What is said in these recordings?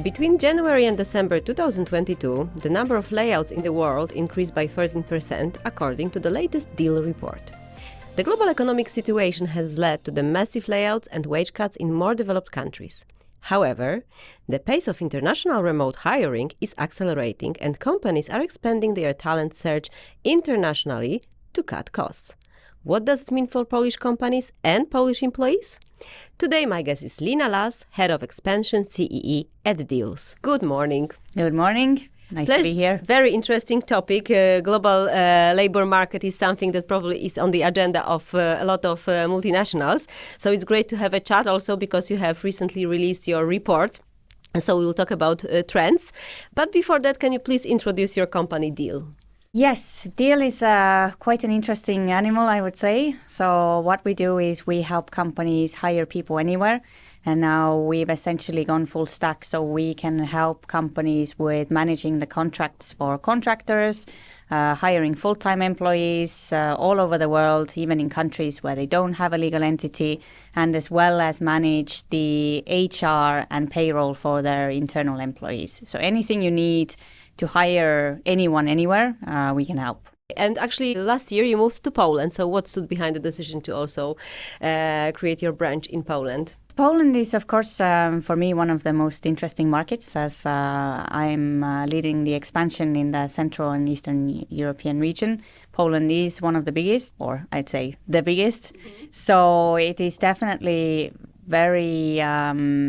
Between January and December 2022, the number of layoffs in the world increased by 13%, according to the latest Deel report. The global economic situation has led to the massive layoffs and wage cuts in more developed countries. However, the pace of international remote hiring is accelerating and companies are expanding their talent search internationally to cut costs. What does it mean for Polish companies and Polish employees? Today my guest is Liina, Laas, Head of Expansion CEE at Deel. Good morning. Good morning. Nice to be here. Very interesting topic. Global labor market is something that probably is on the agenda of a lot of multinationals. So it's great to have a chat also because you have recently released your report. And so we will talk about trends. But before that, can you please introduce your company, Deel? Yes, Deel is quite an interesting animal, I would say. So what we do is we help companies hire people anywhere. And now we've essentially gone full stack, so we can help companies with managing the contracts for contractors, hiring full-time employees all over the world, even in countries where they don't have a legal entity, and as well as manage the HR and payroll for their internal employees. So anything you need to hire anyone anywhere, we can help. And actually, last year you moved to Poland. So what stood behind the decision to also create your branch in Poland? Poland is, of course, for me, one of the most interesting markets as I'm leading the expansion in the Central and Eastern European region. Poland is one of the biggest, or I'd say the biggest. Mm-hmm. So it is definitely very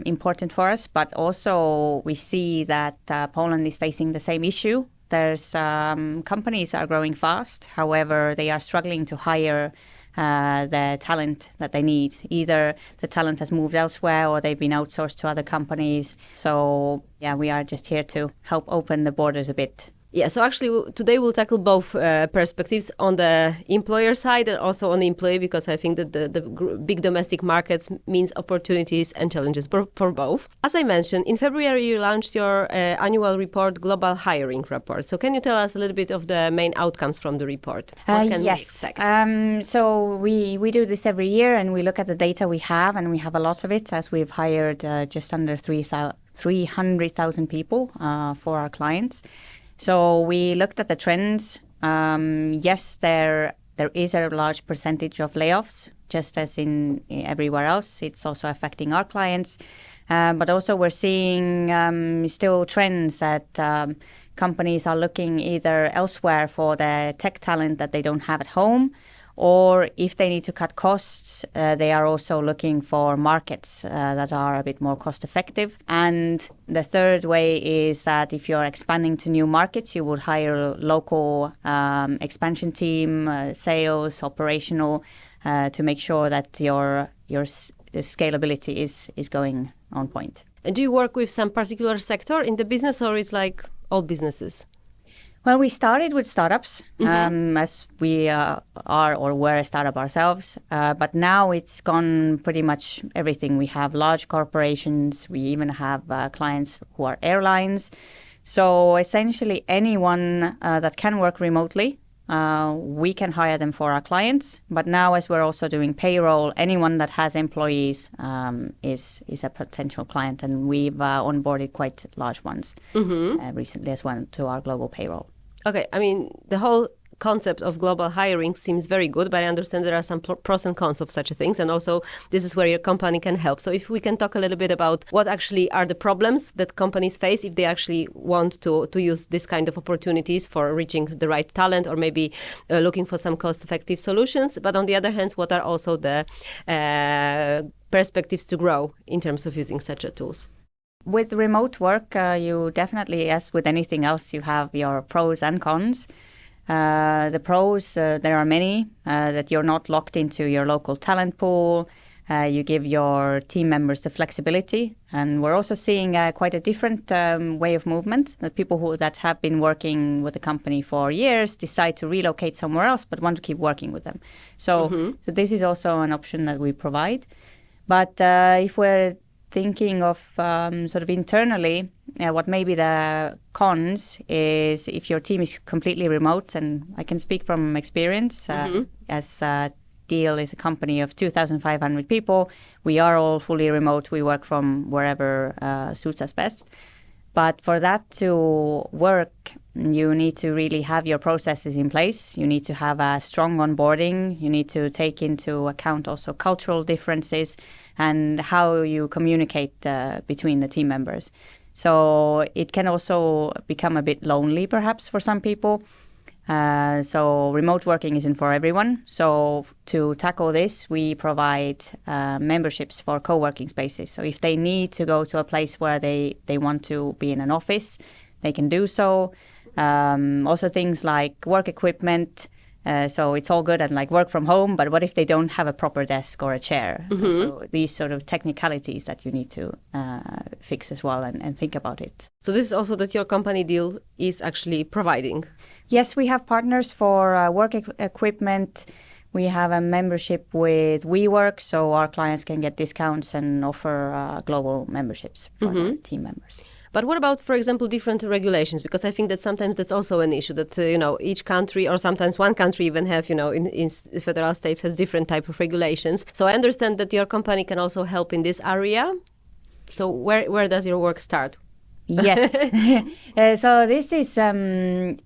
important for us, but also we see that Poland is facing the same issue. There's companies are growing fast, however, they are struggling to hire the talent that they need. Either the talent has moved elsewhere or they've been outsourced to other companies. So yeah, we are just here to help open the borders a bit. Yeah, so actually today we'll tackle both perspectives on the employer side and also on the employee, because I think that the big domestic markets means opportunities and challenges for both. As I mentioned, in February you launched your annual report, Global Hiring Report. So can you tell us a little bit of the main outcomes from the report? What can we expect? So we do this every year and we look at the data we have, and we have a lot of it as we've hired just under 300,000 people for our clients. So we looked at the trends. Yes, there is a large percentage of layoffs, just as in everywhere else. It's also affecting our clients. But also we're seeing still trends that companies are looking either elsewhere for the tech talent that they don't have at home, or if they need to cut costs, they are also looking for markets that are a bit more cost effective. And the third way is that if you're expanding to new markets, you would hire a local expansion team, sales, operational, to make sure that your scalability is going on point. And do you work with some particular sector in the business, or is like all businesses? Well, we started with startups, as we are or were a startup ourselves. But now it's gone pretty much everything. We have large corporations. We even have clients who are airlines. So essentially anyone that can work remotely, we can hire them for our clients. But now as we're also doing payroll, anyone that has employees is a potential client. And we've onboarded quite large ones recently as well to our global payroll. Okay, I mean, the whole concept of global hiring seems very good, but I understand there are some pros and cons of such a things. And also this is where your company can help. So if we can talk a little bit about what actually are the problems that companies face if they actually want to use this kind of opportunities for reaching the right talent, or maybe looking for some cost-effective solutions. But on the other hand, what are also the perspectives to grow in terms of using such a tools? With remote work, you definitely, as with anything else, you have your pros and cons. The pros, there are many, that you're not locked into your local talent pool. You give your team members the flexibility. And we're also seeing quite a different way of movement, that people that have been working with the company for years decide to relocate somewhere else, but want to keep working with them. So this is also an option that we provide. But if we're thinking of sort of internally, what may be the cons is if your team is completely remote, and I can speak from experience as Deel is a company of 2,500 people. We are all fully remote. We work from wherever suits us best. But for that to work, you need to really have your processes in place. You need to have a strong onboarding. You need to take into account also cultural differences and how you communicate between the team members. So it can also become a bit lonely, perhaps, for some people. So remote working isn't for everyone. So to tackle this, we provide memberships for co-working spaces. So if they need to go to a place where they want to be in an office, they can do so. Also things like work equipment. So it's all good and like work from home, but what if they don't have a proper desk or a chair? Mm-hmm. So these sort of technicalities that you need to fix as well and think about it. So this is also that your company Deel is actually providing? Yes, we have partners for work equipment. We have a membership with WeWork, so our clients can get discounts and offer global memberships for their team members. But what about, for example, different regulations? Because I think that sometimes that's also an issue that, each country or sometimes one country even have, in federal states has different type of regulations. So I understand that your company can also help in this area. So where does your work start? Yes. So this is on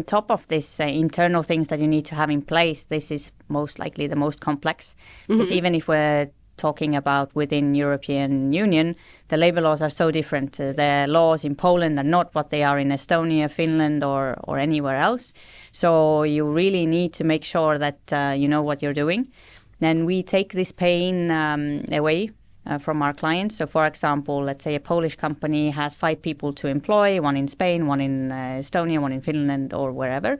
top of this internal things that you need to have in place. This is most likely the most complex. Because even if we're talking about within European Union, the labor laws are so different. The laws in Poland are not what they are in Estonia, Finland, or anywhere else. So you really need to make sure that you know what you're doing. And we take this pain away from our clients. So for example, let's say a Polish company has 5 people to employ, one in Spain, one in Estonia, one in Finland, or wherever.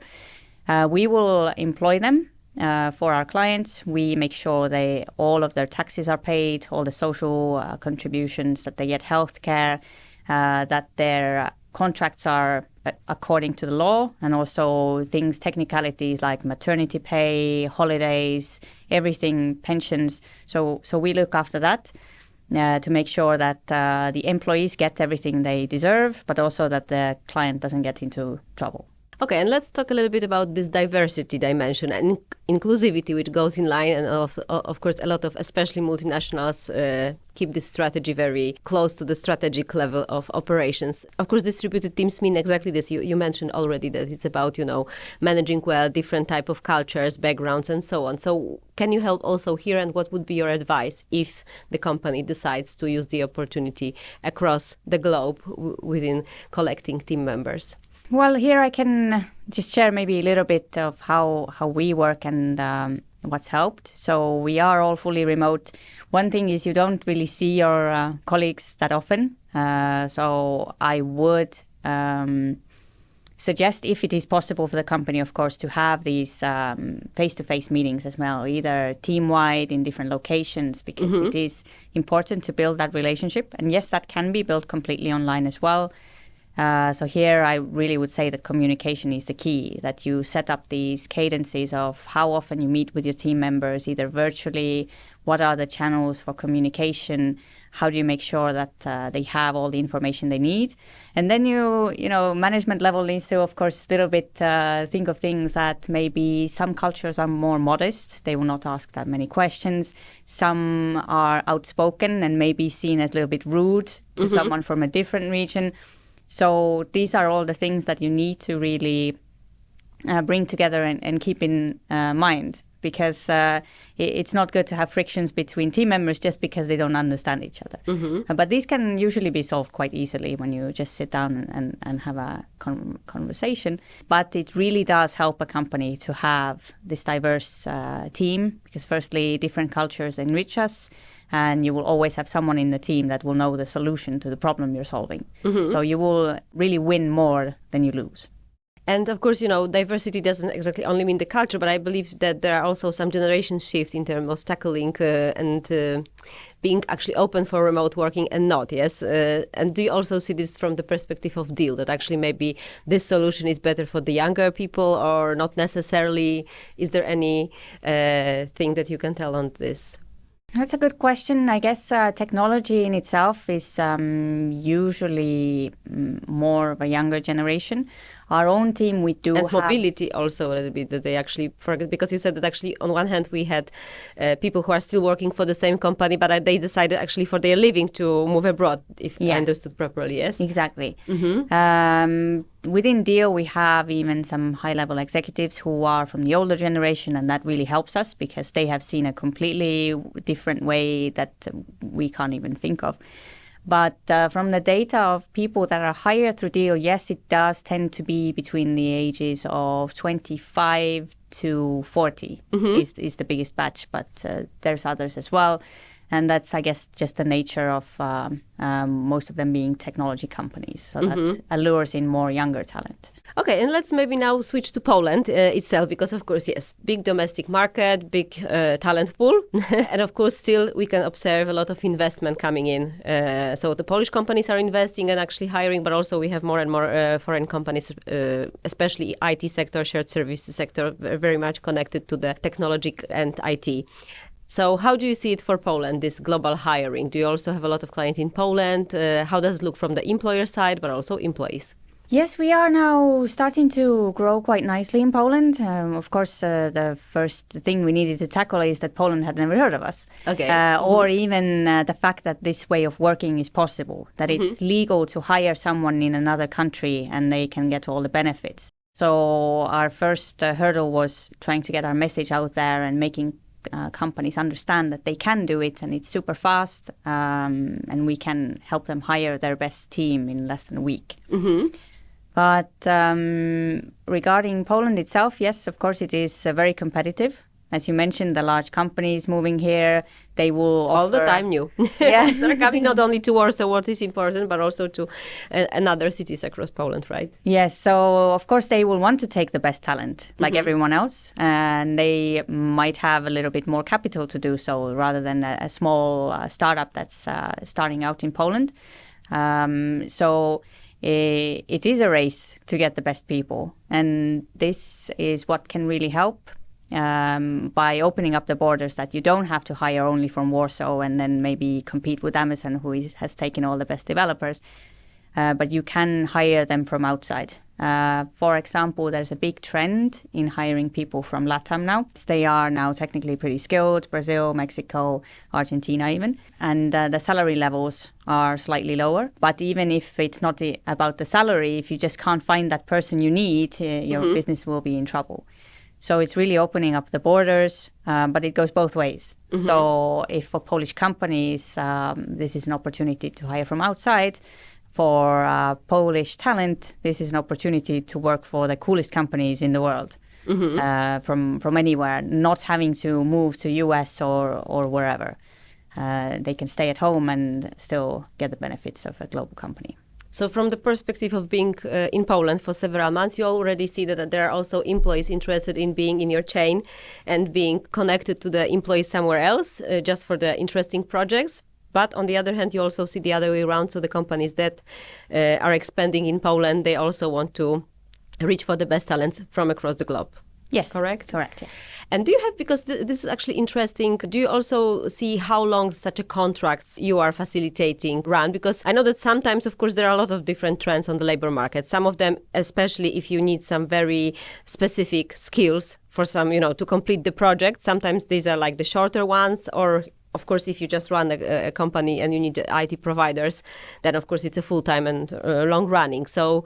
We will employ them. For our clients, we make sure all of their taxes are paid, all the social contributions, that they get healthcare, that their contracts are according to the law, and also technicalities like maternity pay, holidays, everything, pensions. So we look after that to make sure that the employees get everything they deserve, but also that the client doesn't get into trouble. Okay, and let's talk a little bit about this diversity dimension and inclusivity, which goes in line. And of course, a lot of, especially multinationals, keep this strategy very close to the strategic level of operations. Of course, distributed teams mean exactly this. You mentioned already that it's about, managing well different type of cultures, backgrounds, and so on. So can you help also here? And what would be your advice if the company decides to use the opportunity across the globe within collecting team members? Well, here I can just share maybe a little bit of how we work and what's helped. So we are all fully remote. One thing is you don't really see your colleagues that often. So I would suggest, if it is possible for the company, of course, to have these face-to-face meetings as well, either team-wide in different locations, because it is important to build that relationship. And yes, that can be built completely online as well. So here I really would say that communication is the key, that you set up these cadences of how often you meet with your team members, either virtually, what are the channels for communication, how do you make sure that they have all the information they need. And then management level needs to, of course, a little bit think of things that maybe some cultures are more modest. They will not ask that many questions. Some are outspoken and maybe seen as a little bit rude to someone from a different region. So these are all the things that you need to really bring together and keep in mind, because it's not good to have frictions between team members just because they don't understand each other. But these can usually be solved quite easily when you just sit down and have a conversation. But it really does help a company to have this diverse team, because firstly, different cultures enrich us. And you will always have someone in the team that will know the solution to the problem you're solving. So you will really win more than you lose. And of course, diversity doesn't exactly only mean the culture, but I believe that there are also some generation shift in terms of tackling and being actually open for remote working and not, yes? And do you also see this from the perspective of Deel, that actually maybe this solution is better for the younger people or not necessarily? Is there any thing that you can tell on this? That's a good question. I guess technology in itself is usually more of a younger generation. Our own team, we do and have... mobility also a little bit, that they actually forget, because you said that actually on one hand we had people who are still working for the same company, but they decided actually for their living to move abroad, if I understood properly, yes? Exactly. Within Deel, we have even some high-level executives who are from the older generation, and that really helps us because they have seen a completely different way that we can't even think of. But from the data of people that are hired through Deel, yes, it does tend to be between the ages of 25 to 40 is the biggest batch, but there's others as well. And that's, I guess, just the nature of most of them being technology companies. So that allures in more younger talent. Okay, and let's maybe now switch to Poland itself, because of course, yes, big domestic market, big talent pool. And of course, still we can observe a lot of investment coming in. So the Polish companies are investing and actually hiring, but also we have more and more foreign companies, especially IT sector, shared services sector, very much connected to the technology and IT. So how do you see it for Poland, this global hiring? Do you also have a lot of clients in Poland? How does it look from the employer side, but also employees? Yes, we are now starting to grow quite nicely in Poland. Of course, the first thing we needed to tackle is that Poland had never heard of us. Okay. Or even the fact that this way of working is possible, that it's legal to hire someone in another country and they can get all the benefits. So our first hurdle was trying to get our message out there and making companies understand that they can do it and it's super fast, and we can help them hire their best team in less than a week. But regarding Poland itself, yes, of course, it is very competitive. As you mentioned, the large companies moving here, they will all the time new. Yes. They're coming not only to Warsaw, what is important, but also to another cities across Poland, right? Yes, so of course they will want to take the best talent, like everyone else, and they might have a little bit more capital to do so, rather than a small startup that's starting out in Poland. So it is a race to get the best people, and this is what can really help. By opening up the borders, that you don't have to hire only from Warsaw and then maybe compete with Amazon, who has taken all the best developers, but you can hire them from outside. For example, there's a big trend in hiring people from LATAM now. They are now technically pretty skilled, Brazil, Mexico, Argentina even, and the salary levels are slightly lower. But even if it's not about the salary, if you just can't find that person you need, your business will be in trouble. So it's really opening up the borders, but it goes both ways. So if for Polish companies, this is an opportunity to hire from outside, for Polish talent, this is an opportunity to work for the coolest companies in the world, from anywhere, not having to move to US or wherever. They can stay at home and still get the benefits of a global company. So from the perspective of being in Poland for several months, you already see that there are also employees interested in being in your chain and being connected to the employees somewhere else, just for the interesting projects. But on the other hand, you also see the other way around. So the companies that are expanding in Poland, they also want to reach for the best talents from across the globe. Yes. Correct? Correct. Yeah. And do you have, because this is actually interesting, do you also see how long such a contracts you are facilitating run? Because I know that sometimes, of course, there are a lot of different trends on the labor market. Some of them, especially if you need some very specific skills for some, to complete the project, sometimes these are like the shorter ones, or of course, if you just run a company and you need IT providers, then of course it's a full-time and long running. So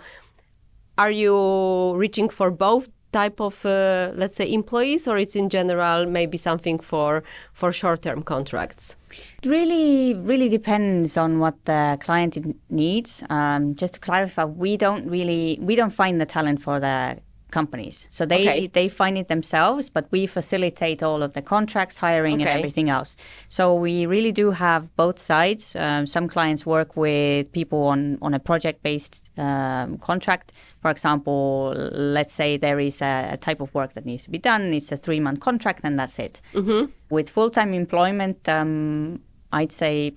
are you reaching for both type of, let's say, employees, or it's in general maybe something for short-term contracts? It really depends on what the client needs. Just to clarify, we don't find the talent for the companies. So they find it themselves, but we facilitate all of the contracts, hiring, and everything else. So we really do have both sides. Some clients work with people on a project-based contract. For example, let's say there is a type of work that needs to be done. It's a 3-month contract, and that's it. With full-time employment, I'd say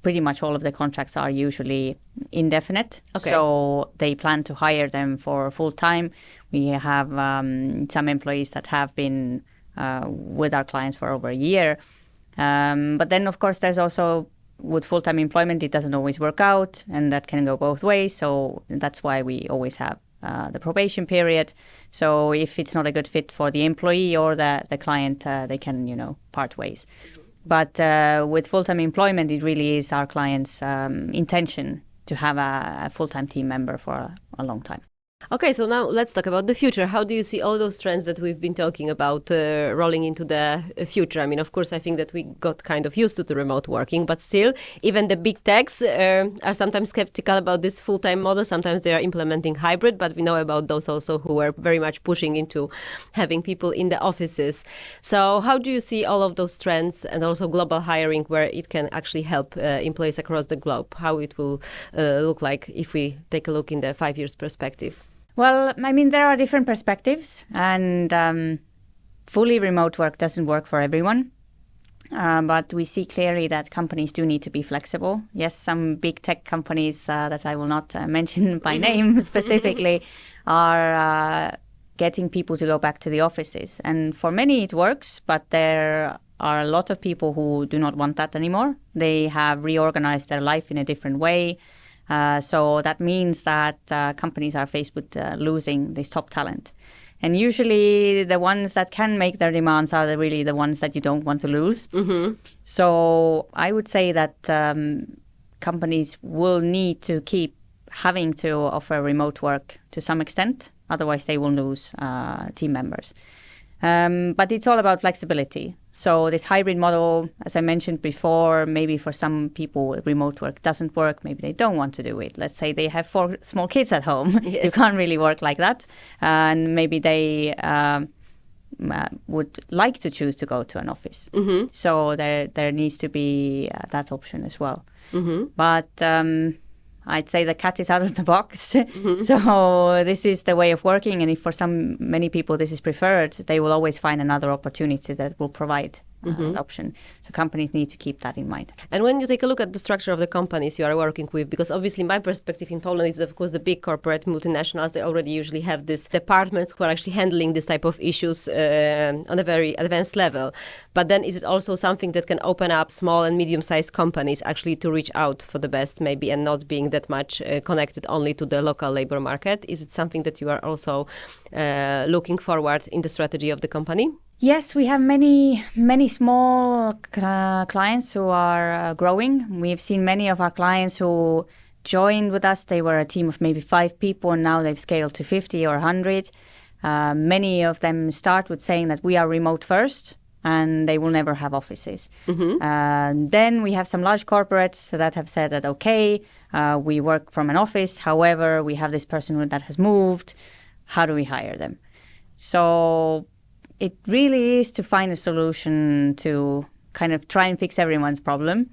pretty much all of the contracts are usually indefinite. So they plan to hire them for full time. We have some employees that have been with our clients for over a year. But then, of course, there's also, with full-time employment, it doesn't always work out, and that can go both ways. So that's why we always have the probation period. So if it's not a good fit for the employee or the client, they can, part ways. But with full-time employment, it really is our client's intention to have a full-time team member for a long time. Okay, so now let's talk about the future. How do you see all those trends that we've been talking about rolling into the future? I mean, of course, I think that we got kind of used to the remote working, but still, even the big techs are sometimes skeptical about this full-time model. Sometimes they are implementing hybrid, but we know about those also who are very much pushing into having people in the offices. So how do you see all of those trends and also global hiring where it can actually help employees across the globe? How it will look like if we take a look in the 5 years perspective? Well, I mean, there are different perspectives, and fully remote work doesn't work for everyone. But we see clearly that companies do need to be flexible. Yes, some big tech companies that I will not mention by name specifically are getting people to go back to the offices. And for many it works, but there are a lot of people who do not want that anymore. They have reorganized their life in a different way. So that means that companies are faced with losing this top talent. And usually the ones that can make their demands are really the ones that you don't want to lose. Mm-hmm. So I would say that companies will need to keep having to offer remote work to some extent. Otherwise, they will lose team members. But it's all about flexibility. So this hybrid model, as I mentioned before, maybe for some people remote work doesn't work. Maybe they don't want to do it. Let's say they have 4 small kids at home. Yes. You can't really work like that. And maybe they would like to choose to go to an office. Mm-hmm. So there needs to be that option as well. Mm-hmm. But I'd say the cat is out of the box. Mm-hmm. So this is the way of working. And if for many people this is preferred, they will always find another opportunity that will provide an option. So companies need to keep that in mind. And when you take a look at the structure of the companies you are working with, because obviously my perspective in Poland is, of course, the big corporate multinationals, they already usually have these departments who are actually handling this type of issues on a very advanced level. But then is it also something that can open up small and medium-sized companies actually to reach out for the best maybe and not being that much connected only to the local labor market? Is it something that you are also looking forward in the strategy of the company? Yes, we have many small clients who are growing. We've seen many of our clients who joined with us. They were a team of maybe 5 people, and now they've scaled to 50 or 100. Many of them start with saying that we are remote first, and they will never have offices. Mm-hmm. Then we have some large corporates that have said that, okay, we work from an office. However, we have this person that has moved. How do we hire them? So it really is to find a solution to kind of try and fix everyone's problem.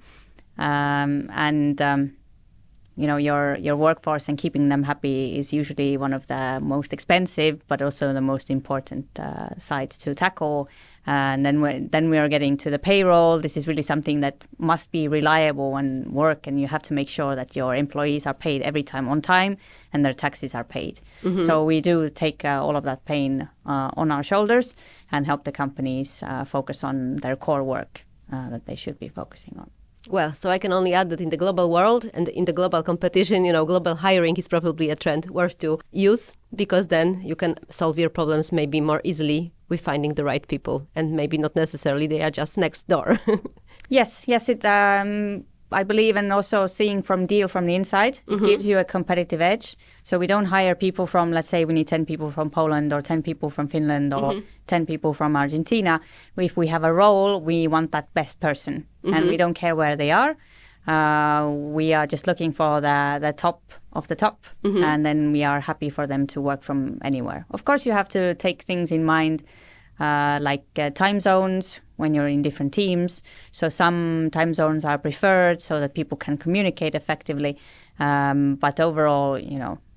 Your workforce and keeping them happy is usually one of the most expensive, but also the most important sides to tackle. And then we are getting to the payroll. This is really something that must be reliable and work, and you have to make sure that your employees are paid every time on time and their taxes are paid. Mm-hmm. So we do take all of that pain on our shoulders and help the companies focus on their core work that they should be focusing on. Well, so I can only add that in the global world and in the global competition, global hiring is probably a trend worth to use, because then you can solve your problems maybe more easily with finding the right people, and maybe not necessarily they are just next door. Yes, it I believe, and also seeing from Deel from the inside, it gives you a competitive edge. So we don't hire people from, let's say we need 10 people from Poland or 10 people from Finland or 10 people from Argentina. If we have a role, we want that best person, and we don't care where they are. We are just looking for the top of the top, and then we are happy for them to work from anywhere. Of course, you have to take things in mind, like time zones when you're in different teams. So some time zones are preferred so that people can communicate effectively. But overall,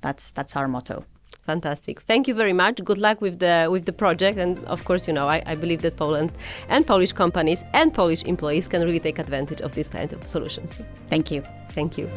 that's our motto. Fantastic. Thank you very much. Good luck with the project. And of course, I believe that Poland and Polish companies and Polish employees can really take advantage of this kind of solutions. Thank you. Thank you.